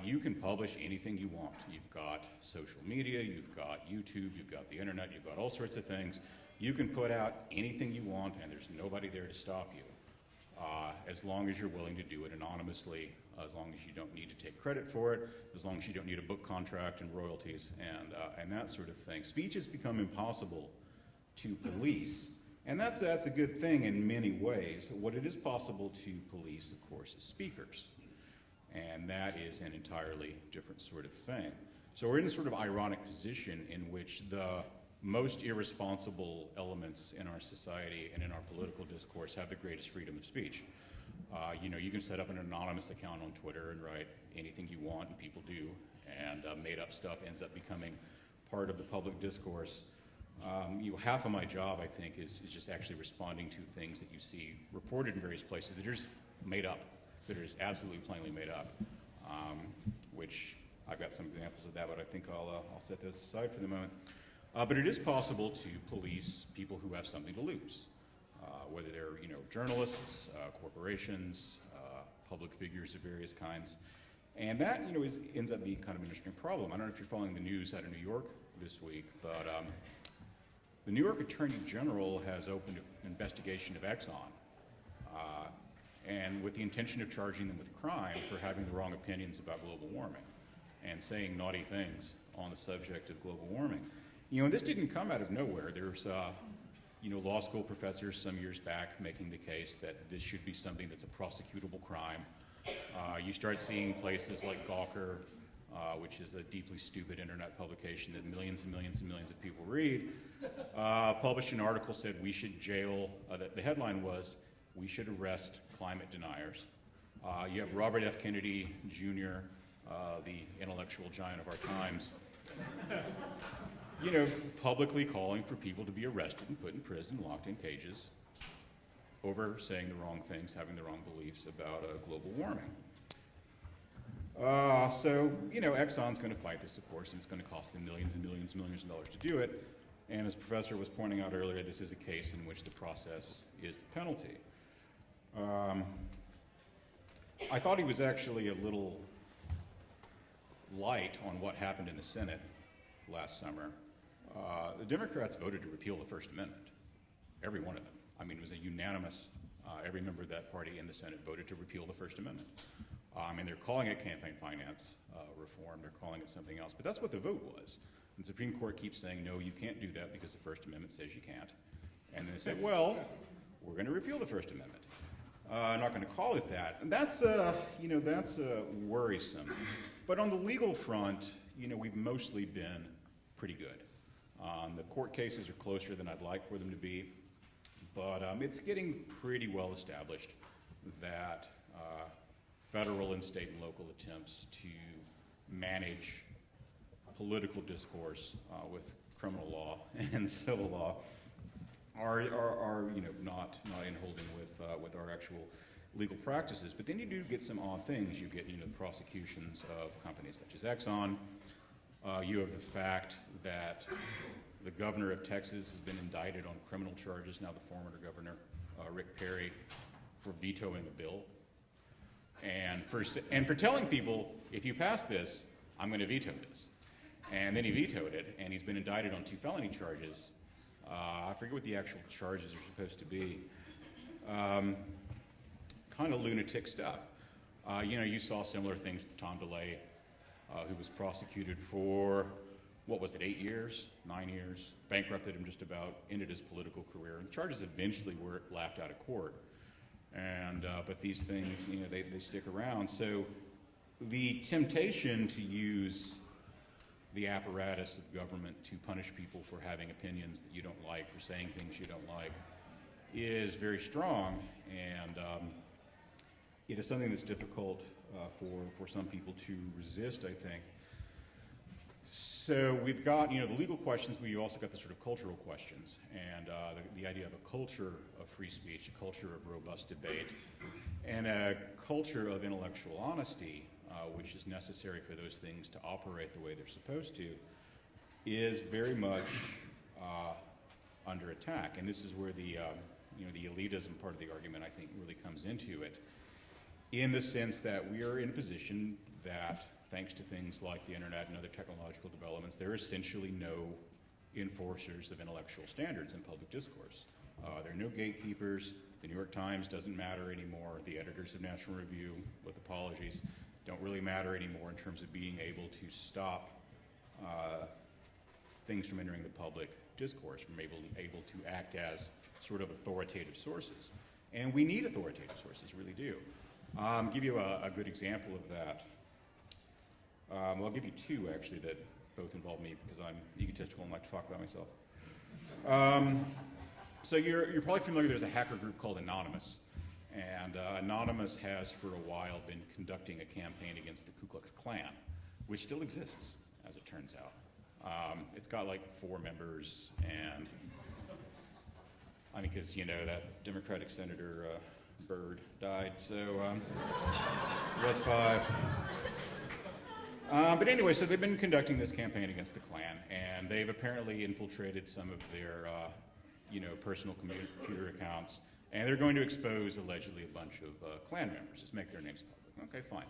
You can publish anything you want. You've got social media, you've got YouTube, you've got the internet, you've got all sorts of things. You can put out anything you want and there's nobody there to stop you, as long as you're willing to do it anonymously, as long as you don't need to take credit for it, as long as you don't need a book contract and royalties and that sort of thing. Speech has become impossible to police. And that's a good thing in many ways. What it is possible to police, of course, is speakers. And that is an entirely different sort of thing. So we're in a sort of ironic position in which the most irresponsible elements in our society and in our political discourse have the greatest freedom of speech. You can set up an anonymous account on Twitter and write anything you want, and people do. And made up stuff ends up becoming part of the public discourse. Half of my job, I think, is just actually responding to things that you see reported in various places that are just made up, that are just absolutely plainly made up, which I've got some examples of that, but I think I'll set those aside for the moment. But it is possible to police people who have something to lose, whether they're journalists, corporations, public figures of various kinds, and that ends up being kind of an interesting problem. I don't know if you're following the news out of New York this week, but the New York Attorney General has opened an investigation of Exxon, and with the intention of charging them with a crime for having the wrong opinions about global warming and saying naughty things on the subject of global warming. And this didn't come out of nowhere. There's law school professors some years back making the case that this should be something that's a prosecutable crime. You start seeing places like Gawker, which is a deeply stupid internet publication that millions and millions and millions of people read, published an article said we should jail, the headline was, we should arrest climate deniers. You have Robert F. Kennedy Jr., the intellectual giant of our times, publicly calling for people to be arrested and put in prison, locked in cages, over saying the wrong things, having the wrong beliefs about global warming. So Exxon's going to fight this, of course, and it's going to cost them millions and millions and millions of dollars to do it. And as the professor was pointing out earlier, this is a case in which the process is the penalty. I thought he was actually a little light on what happened in the Senate last summer. The Democrats voted to repeal the First Amendment, every one of them. I mean, it was a unanimous, every member of that party in the Senate voted to repeal the First Amendment. And they're calling it campaign finance reform, they're calling it something else, but that's what the vote was. And the Supreme Court keeps saying, no, you can't do that because the First Amendment says you can't. And then they say, well, we're going to repeal the First Amendment. I'm not going to call it that. And that's, that's worrisome. But on the legal front, we've mostly been pretty good. The court cases are closer than I'd like for them to be, but it's getting pretty well established that federal and state and local attempts to manage political discourse with criminal law and civil law are not in holding with our actual legal practices. But then you do get some odd things. You get prosecutions of companies such as Exxon. You have the fact that the governor of Texas has been indicted on criminal charges, now the former governor, Rick Perry, for vetoing a bill. And for telling people, if you pass this, I'm going to veto this. And then he vetoed it, and he's been indicted on 2 felony charges. I forget what the actual charges are supposed to be. Kind of lunatic stuff. You saw similar things with Tom DeLay, who was prosecuted for, 8 years, 9 years, bankrupted him just about, ended his political career. And the charges eventually were laughed out of court. And but these things, they stick around. So the temptation to use the apparatus of government to punish people for having opinions that you don't like, for saying things you don't like, is very strong. And it is something that's difficult for some people to resist, I think. So we've got, the legal questions, but you also got the sort of cultural questions, and the idea of a culture of free speech, a culture of robust debate, and a culture of intellectual honesty, which is necessary for those things to operate the way they're supposed to, is very much under attack. And this is where the elitism part of the argument, I think, really comes into it, in the sense that we are in a position that, thanks to things like the internet and other technological developments, there are essentially no enforcers of intellectual standards in public discourse. There are no gatekeepers. The New York Times doesn't matter anymore. The editors of National Review, with apologies, don't really matter anymore in terms of being able to stop things from entering the public discourse, from able to act as sort of authoritative sources. And we need authoritative sources, really do. I'll give you a good example of that. I'll give you 2, actually, that both involve me because I'm egotistical and like to talk about myself. So you're probably familiar, there's a hacker group called Anonymous. And Anonymous has, for a while, been conducting a campaign against the Ku Klux Klan, which still exists, as it turns out. It's got like 4 members, and I mean, because, that Democratic Senator Byrd died, so it was 5. But anyway, so they've been conducting this campaign against the Klan, and they've apparently infiltrated some of their, personal computer accounts, and they're going to expose allegedly a bunch of Klan members, just make their names public. Okay, fine.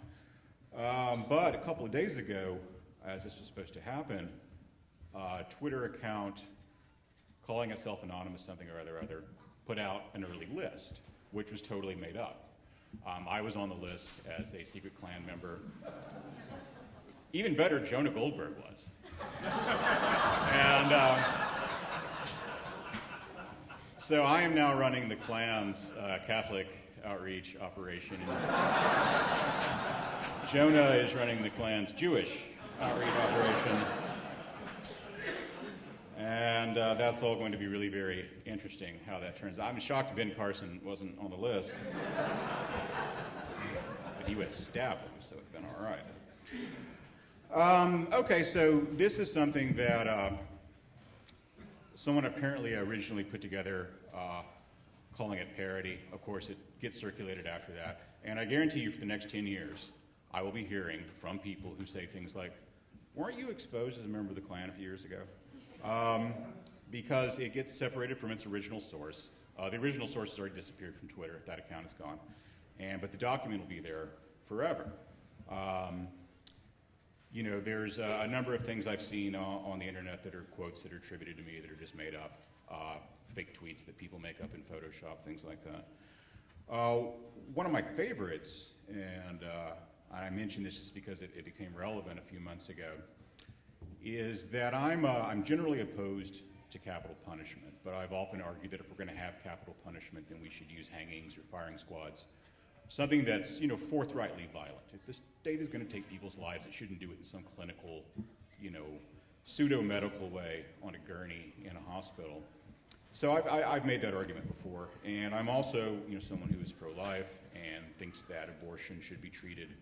But a couple of days ago, as this was supposed to happen, a Twitter account calling itself anonymous something or other put out an early list, which was totally made up. I was on the list as a secret Klan member. Even better, Jonah Goldberg was. And so I am now running the Klan's Catholic outreach operation. Jonah is running the Klan's Jewish outreach operation. And that's all going to be really very interesting how that turns out. I'm shocked Ben Carson wasn't on the list. But he would have stabbed him, so it would have been all right. Okay, so this is something that someone apparently originally put together, calling it parody. Of course, it gets circulated after that. And I guarantee you for the next 10 years, I will be hearing from people who say things like, weren't you exposed as a member of the Klan a few years ago? Because it gets separated from its original source. The original source has already disappeared from Twitter. That account is gone. But the document will be there forever. There's a number of things I've seen on the internet that are quotes that are attributed to me that are just made up. Fake tweets that people make up in Photoshop, things like that. One of my favorites, and I mention this just because it became relevant a few months ago, is that I'm generally opposed to capital punishment, but I've often argued that if we're going to have capital punishment, then we should use hangings or firing squads. Something that's, forthrightly violent. If the state is going to take people's lives, it shouldn't do it in some clinical, pseudo-medical way on a gurney in a hospital. So I've made that argument before, and I'm also, someone who is pro-life and thinks that abortion should be treated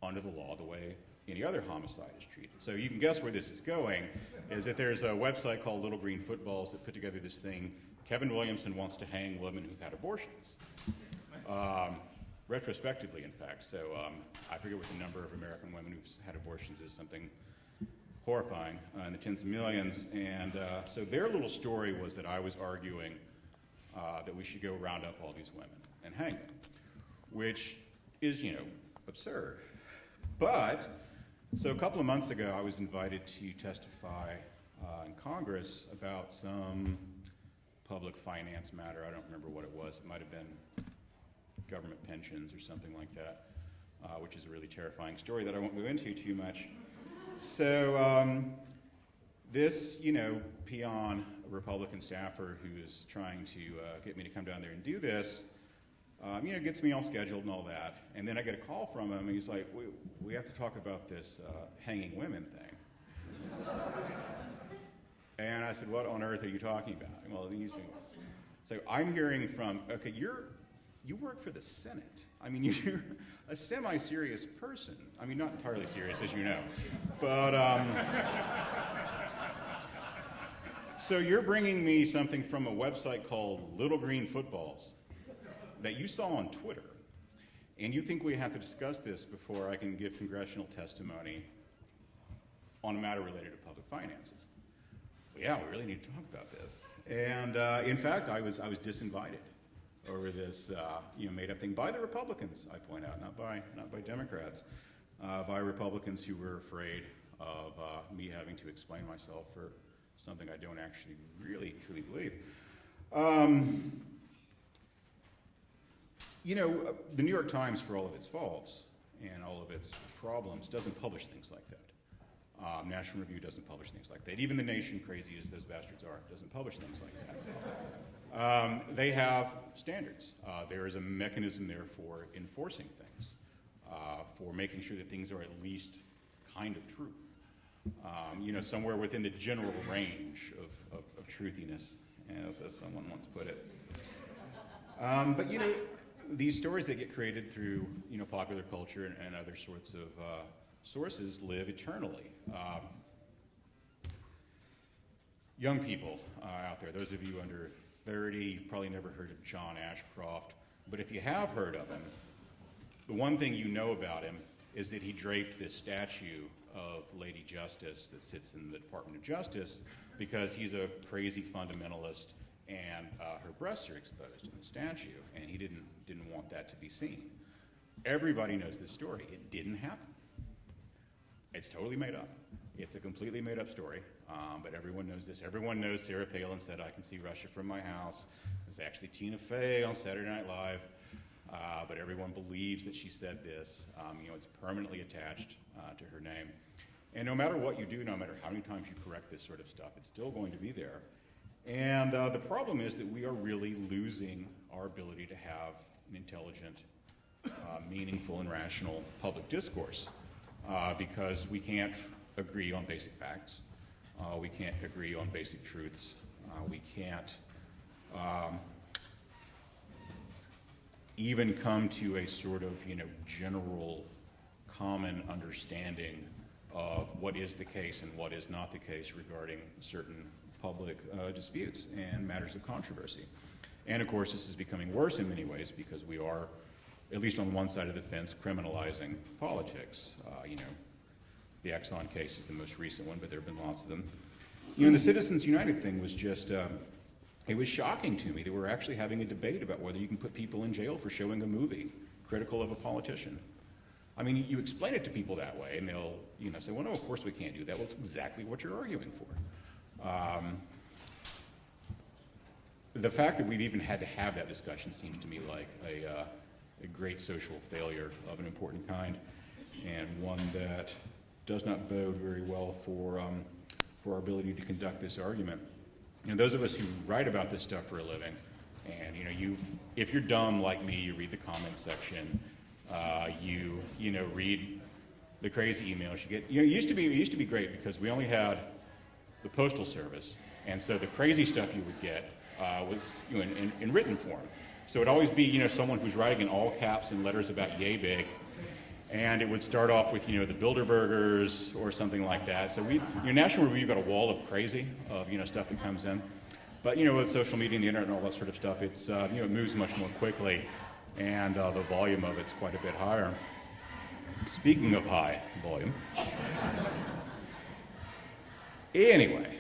under the law the way any other homicide is treated. So you can guess where this is going, is that there's a website called Little Green Footballs that put together this thing, Kevin Williamson wants to hang women who've had abortions. Retrospectively, in fact. So I forget what the number of American women who've had abortions is, something horrifying, in the tens of millions. And so their little story was that I was arguing that we should go round up all these women and hang them, which is, absurd. But, so a couple of months ago, I was invited to testify in Congress about some public finance matter. I don't remember what it was. It might have been government pensions or something like that, which is a really terrifying story that I won't go into too much. So this, peon, Republican staffer who is trying to get me to come down there and do this, gets me all scheduled and all that. And then I get a call from him, and he's like, we have to talk about this hanging women thing. And I said, what on earth are you talking about? Well, so I'm hearing from, okay, you work for the Senate. I mean, you're a semi-serious person. I mean, not entirely serious, as you know. But, so you're bringing me something from a website called Little Green Footballs that you saw on Twitter, and you think we have to discuss this before I can give congressional testimony on a matter related to public finances. Well, yeah, we really need to talk about this. And in fact, I was disinvited over this made-up thing by the Republicans, I point out, not by Democrats, by Republicans who were afraid of me having to explain myself for something I don't actually really truly believe. The New York Times, for all of its faults and all of its problems, doesn't publish things like that. National Review doesn't publish things like that. Even The Nation, crazy as those bastards are, doesn't publish things like that. They have standards. There is a mechanism there for enforcing things, for making sure that things are at least kind of true. Somewhere within the general range of truthiness, as someone once put it. But these stories that get created through popular culture and other sorts of sources live eternally. young people out there, those of you under 30, you've probably never heard of John Ashcroft, but if you have heard of him, the one thing you know about him is that he draped this statue of Lady Justice that sits in the Department of Justice because he's a crazy fundamentalist and her breasts are exposed in the statue, and he didn't want that to be seen. Everybody knows this story. It didn't happen. It's totally made up. It's a completely made up story, but everyone knows this. Everyone knows Sarah Palin said, "I can see Russia from my house." It's actually Tina Fey on Saturday Night Live, but everyone believes that she said this. It's permanently attached to her name. And no matter what you do, no matter how many times you correct this sort of stuff, it's still going to be there. And the problem is that we are really losing our ability to have an intelligent, meaningful, and rational public discourse because we can't agree on basic facts. We can't agree on basic truths. We can't even come to a sort of, general common understanding of what is the case and what is not the case regarding certain public disputes and matters of controversy. And of course, this is becoming worse in many ways because we are, at least on one side of the fence, criminalizing politics. The Exxon case is the most recent one, but there have been lots of them. And the Citizens United thing was just, it was shocking to me that we're actually having a debate about whether you can put people in jail for showing a movie critical of a politician. I mean, you explain it to people that way, and they'll, say, well, no, of course we can't do that. Well, it's exactly what you're arguing for. The fact that we've even had to have that discussion seems to me like a great social failure of an important kind, and one that does not bode very well for our ability to conduct this argument. Those of us who write about this stuff for a living, and if you're dumb like me, you read the comments section, you read the crazy emails you get. It used to be great because we only had the Postal Service, and so the crazy stuff you would get was in written form. So it'd always be someone who's writing in all caps and letters about yay big, and it would start off with the Bilderbergers or something like that. So National Review got a wall of crazy of stuff that comes in, but with social media and the internet and all that sort of stuff, it's it moves much more quickly, and the volume of it's quite a bit higher. Speaking of high volume, anyway.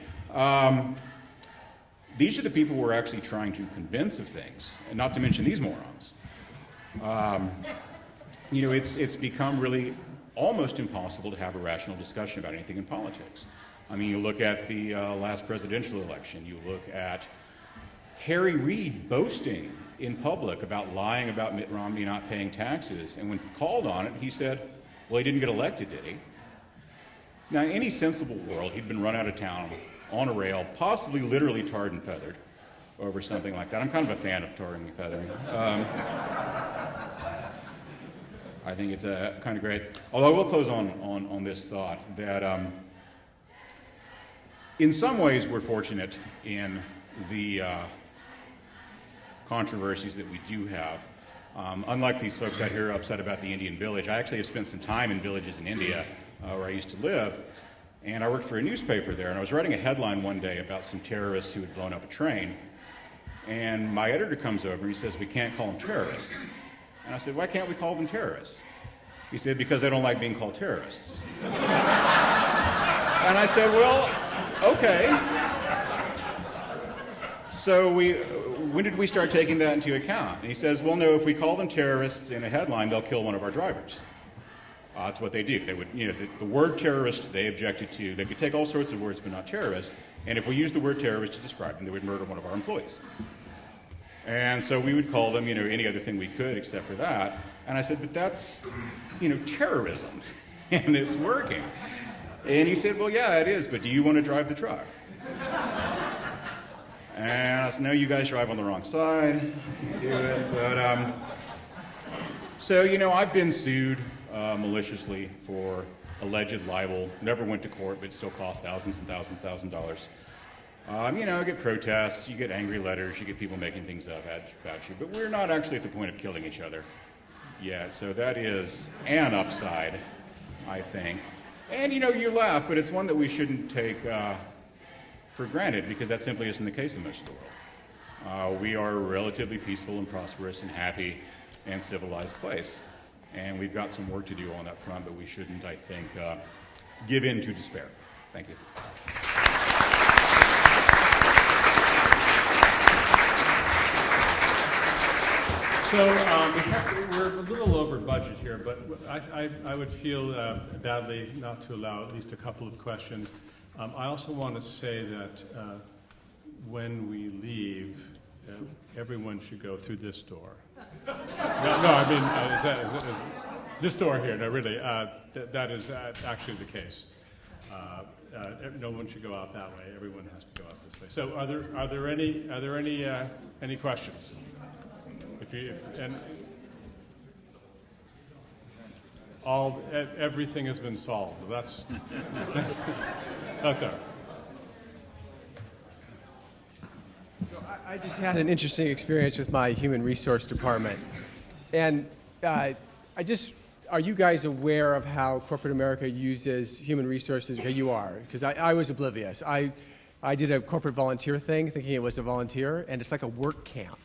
These are the people we're actually trying to convince of things, and not to mention these morons. It's become really almost impossible to have a rational discussion about anything in politics. I mean, you look at the last presidential election, you look at Harry Reid boasting in public about lying about Mitt Romney not paying taxes, and when called on it, he said, well, he didn't get elected, did he? Now, in any sensible world, he'd been run out of town on a rail, possibly literally tarred and feathered over something like that. I'm kind of a fan of tarring and feathering. I think it's kind of great. Although I will close on this thought that in some ways we're fortunate in the controversies that we do have. Unlike these folks out here upset about the Indian village, I actually have spent some time in villages in India where I used to live. And I worked for a newspaper there, and I was writing a headline one day about some terrorists who had blown up a train. And my editor comes over and he says, we can't call them terrorists. And I said, why can't we call them terrorists? He said, because they don't like being called terrorists. And I said, well, okay. So when did we start taking that into account? And he says, well, no, if we call them terrorists in a headline, they'll kill one of our drivers. That's what they do. They would, the word terrorist they objected to. They could take all sorts of words, but not terrorist. And if we used the word terrorist to describe them, they would murder one of our employees. And so we would call them, any other thing we could except for that. And I said, but that's, terrorism, and it's working. And he said, well, yeah, it is, but do you want to drive the truck? And I said, no, you guys drive on the wrong side. Do it. But so I've been sued maliciously for alleged libel. Never went to court, but it still cost thousands and thousands of dollars. You get protests, you get angry letters, you get people making things up about you, but we're not actually at the point of killing each other yet. So that is an upside, I think. And you laugh, but it's one that we shouldn't take for granted, because that simply isn't the case in most of the world. We are a relatively peaceful and prosperous and happy and civilized place. And we've got some work to do on that front, but we shouldn't, I think, give in to despair. Thank you. So we're a little over budget here, but I would feel badly not to allow at least a couple of questions. I also want to say that when we leave, everyone should go through this door. No, I mean, is this door here? No, really, that is actually the case. No one should go out that way. Everyone has to go out this way. So, are there any questions? Everything has been solved. That's all right. So I just had an interesting experience with my human resource department. And are you guys aware of how corporate America uses human resources? Okay, you are, because I was oblivious. I did a corporate volunteer thing thinking it was a volunteer, and it's like a work camp.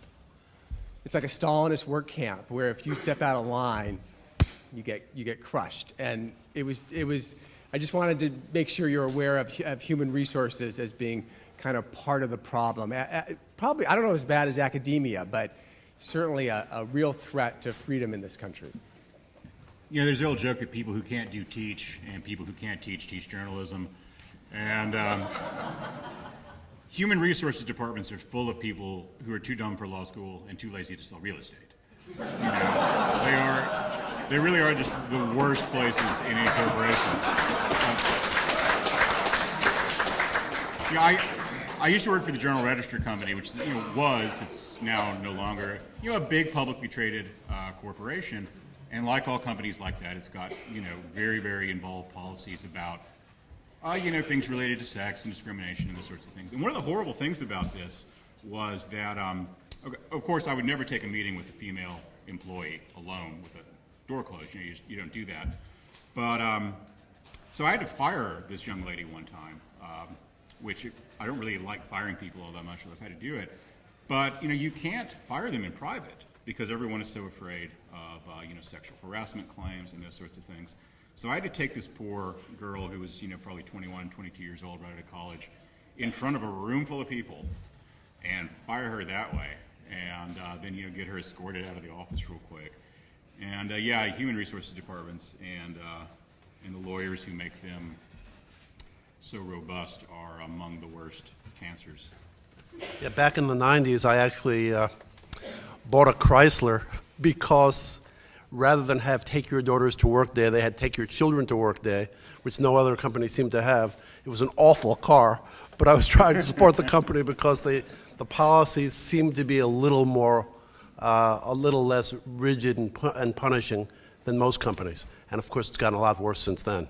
It's like a Stalinist work camp where if you step out of line, you get crushed. And it was. I just wanted to make sure you're aware of human resources as being kind of part of the problem. Probably, I don't know as bad as academia, but certainly a real threat to freedom in this country. You know, there's the old joke that people who can't do teach, and people who can't teach journalism. And human resources departments are full of people who are too dumb for law school and too lazy to sell real estate. You know, they really are just the worst places in any corporation. I used to work for the Journal Register Company, which it's now no longer, a big publicly traded corporation. And like all companies like that, it's got, very, very involved policies about, things related to sex and discrimination and those sorts of things. And one of the horrible things about this was that, of course, I would never take a meeting with a female employee alone with the door closed. You don't do that. But, so I had to fire this young lady one time, which I don't really like firing people all that much, so I've had to do it. But, you can't fire them in private because everyone is so afraid of, sexual harassment claims and those sorts of things. So I had to take this poor girl who was, probably 21, 22 years old, right out of college, in front of a room full of people and fire her that way. And then, get her escorted out of the office real quick. And, human resources departments and the lawyers who make them so robust are among the worst cancers. Yeah, back in the 90s, I actually bought a Chrysler because rather than have take your daughters to work day, they had take your children to work day, which no other company seemed to have. It was an awful car, but I was trying to support the company because the policies seemed to be a little less rigid and punishing than most companies. And of course, it's gotten a lot worse since then.